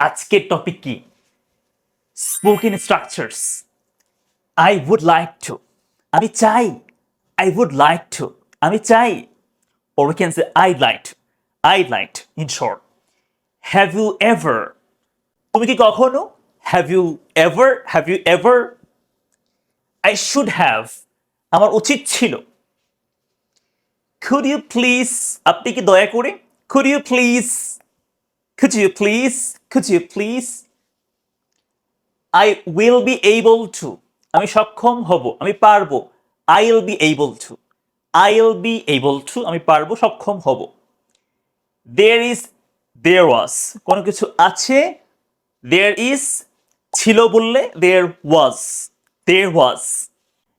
আজকের টপিক কি? Spoken structures. I would like to, আমি চাই। আই উড লাইক টু, আমি চাই। Or we can say I'd like to, in short. Have you ever, তুমি কি কখনো? Have you ever? I should have, আমার উচিত ছিল। Could you please, আপনি কি দয়া করে? Could you please, could you please? I will be able to, আমি সক্ষম হব, আমি পারবো। I'll be able to, আমি পারবো, সক্ষম হব। There is, there was, কোনো কিছু আছে। There is, ছিল বললে there was।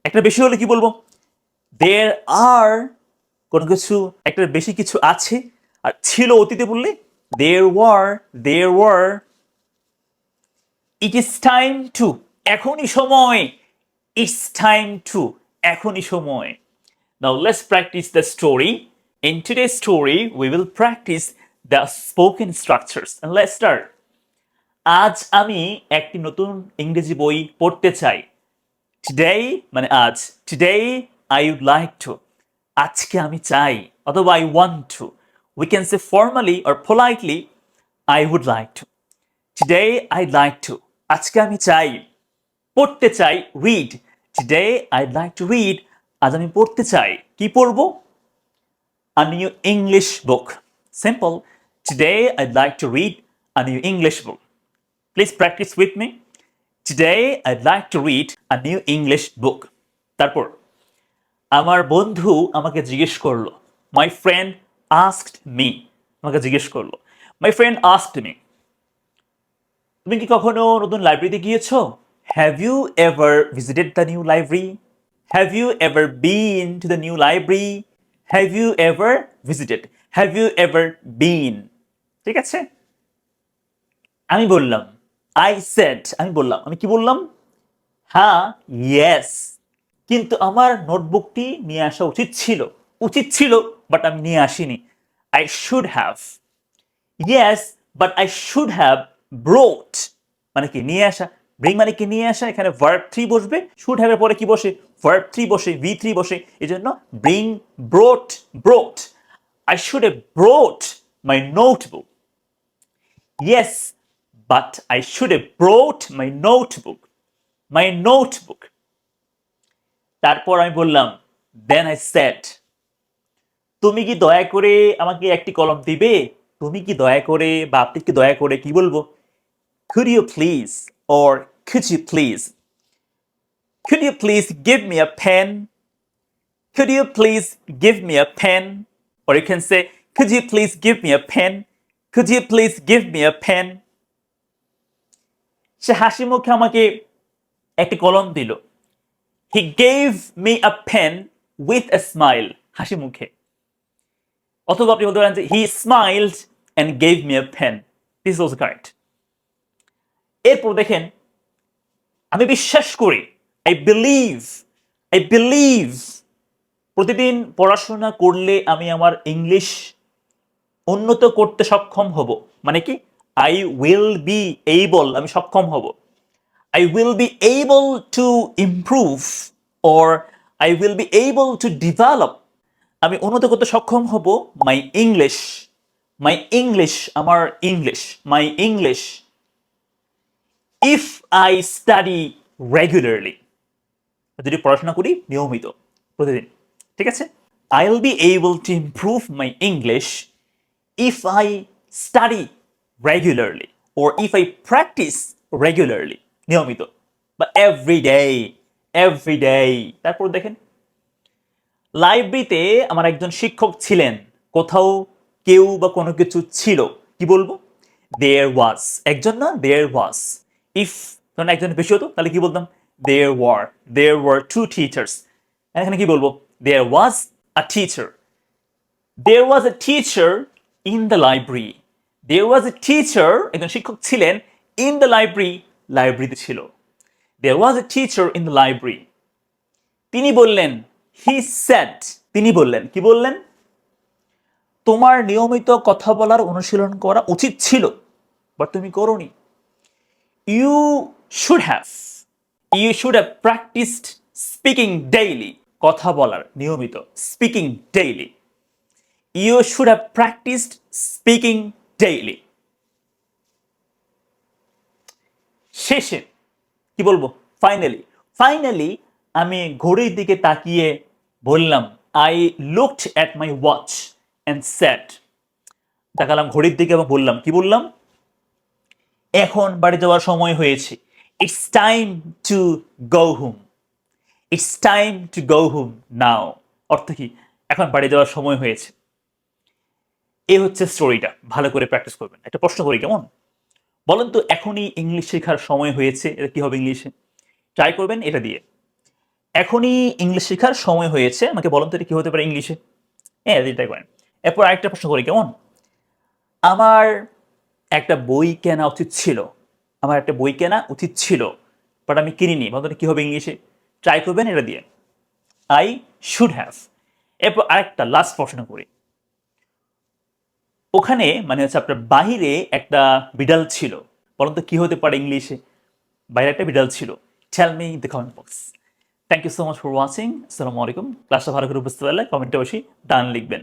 একটা বেশি হলে কি বলবো? There are, কোনো কিছু একটা বেশি কিছু আছে। আর ছিল অতীতে বললে there were। It is time to, এখনই সময়। It's time to, এখনই সময়। Now let's practice the story. In today's story, we will practice the spoken structures. And let's start. আজ আমি একটি নতুন ইংরেজি বই পড়তে চাই। Today মানে আজ। Today I would like to, আজকে আমি চাই অথবা I want to. We can say formally or politely I would like to. Today I'd like to, আজকে আমি চাই। পড়তে চাই read. Today I'd like to read, আজ আমি পড়তে চাই। কি পড়বো? A new English book. Simple. Today I'd like to read a new English book. Please practice with me. Today I'd like to read a new English book. তারপর আমার বন্ধু আমাকে জিজ্ঞেস করলো। My friend asked me. আমাকে জিজ্ঞেস করলো। My friend asked me. তুমি কি কখনো নতুন লাইব্রেরিতে গিয়েছো? Have you ever visited the new library? Have you ever been to the new library? Have you ever visited? Have you ever been? ঠিক আছে? আমি বললাম, I said, আমি বললাম, আমি কি বললাম? হ্যাঁ, yes. কিন্তু আমার নোটবুকটি নিয়ে আসা উচিত ছিল, বাট আমি নিয়ে আসিনি। I should have. Yes, but I should have brought, মানে কি নিয়ে আসা। ব্রিং মানে কি নিয়ে আসা। এখানে ভার্ব 3 বসবে। শুড হ্যাভ এর পরে কি বসে? ভার্ব 3 বসে, V3 বসে। এজন্য bring, brought. I should have brought my notebook. Yes, but I should have brought my notebook. তারপর আমি বললাম, then I said, তুমি কি দয়া করে আমাকে একটি কলম দিবে? তুমি কি দয়া করে বা আপনি কি দয়া করে কি বলবো? Could you please or could you please? Could you please give me a pen? Could you please give me a pen? Or you can say, could you please give me a pen? Could you please give me a pen? সে হাসি মুখে আমাকে একটি কলম দিল। He gave me a pen with a smile. হাসি মুখে। অথবা আপনি বলতে পারেন যে he smiled and gave me a pen. This is also correct. এরপর দেখেন, আমি বিশ্বাস করি। I believe. প্রতিদিন পড়াশোনা করলে আমি আমার ইংলিশ উন্নত করতে সক্ষম হব। মানে কি? I will be able, আমি সক্ষম হব। I will be able to improve or I will be able to develop, আমি উন্নত করতে সক্ষম হব my English, আমার English, my English if I study regularly, যদি পড়াশোনা করি নিয়মিত, প্রতিদিন। ঠিক আছে? I'll be able to improve my English if I study regularly or if I practice regularly, নিয়মিত বা every day। তারপর দেখেন, লাইব্রেরিতে আমার একজন শিক্ষক ছিলেন। কোথাও কেউ বা কোনো কিছু ছিল, কি বলবো? There was, একজন না, there was। If ধরুন একজন বেশি হতো তাহলে কি বলতাম? There were two teachers। এখানে কি বলবো? There was a teacher। There was a teacher in the library। There was a teacher, একজন শিক্ষক ছিলেন in the library, লাইব্রেরিতে ছিল। There was a teacher in the library। তিনি বললেন, he said, তিনি বললেন, কি বললেন? তোমার নিয়মিত কথা বলার অনুশীলন করা উচিত ছিল। বাট তুমি করোনি। You should have practised speaking daily, কথা বলার নিয়মিত, speaking daily. You should have practised speaking daily. শেষে কি বলবো, ফাইনালি আমি ঘড়ির দিকে তাকিয়ে বললাম, I looked at my watch and said, তাকালাম ঘড়ির দিকে এবং বললাম, কি বললাম, এখন বাড়ি যাওয়ার সময় হয়েছে। It's time to go home. It's time to go home now. অর্থ কি, এখন বাড়ি যাওয়ার সময় হয়েছে। এই হচ্ছে স্টোরিটা, ভালো করে প্র্যাকটিস করবেন। একটা প্রশ্ন করি, কেমন, বলেন তো, এখনই ইংলিশ শেখার সময় হয়েছে, এটা কি হবে ইংলিশে? ট্রাই করবেন এটা দিয়ে। এখনই ইংলিশ শেখার সময় হয়েছে, আমাকে বলেন তো এটা কি হতে পারে ইংলিশে? হ্যাঁ, ট্রাই করেন। এরপর আরেকটা প্রশ্ন করি, কেমন, আমার একটা বই কেনা উচিত ছিল। আমার একটা বই কেনা উচিত ছিল, বাট আমি কিনিনি। বলতে কি হবে ইংলিশে? ট্রাই করবেন এটা দিয়ে, আই শুড হ্যাভ। এরপর আরেকটা লাস্ট প্রশ্ন করি, ওখানে মানে হচ্ছে আপনার বাহিরে একটা বিড়াল ছিল, বলুন তো কি হতে পারে ইংলিশে? বাইরে একটা বিড়াল ছিল। Tell me in the comment box. Thank you so much for watching. আসসালামু আলাইকুম। ক্লাসটা ভালো করে বুঝতে পারলে কমেন্টে বসে ডান লিখবেন।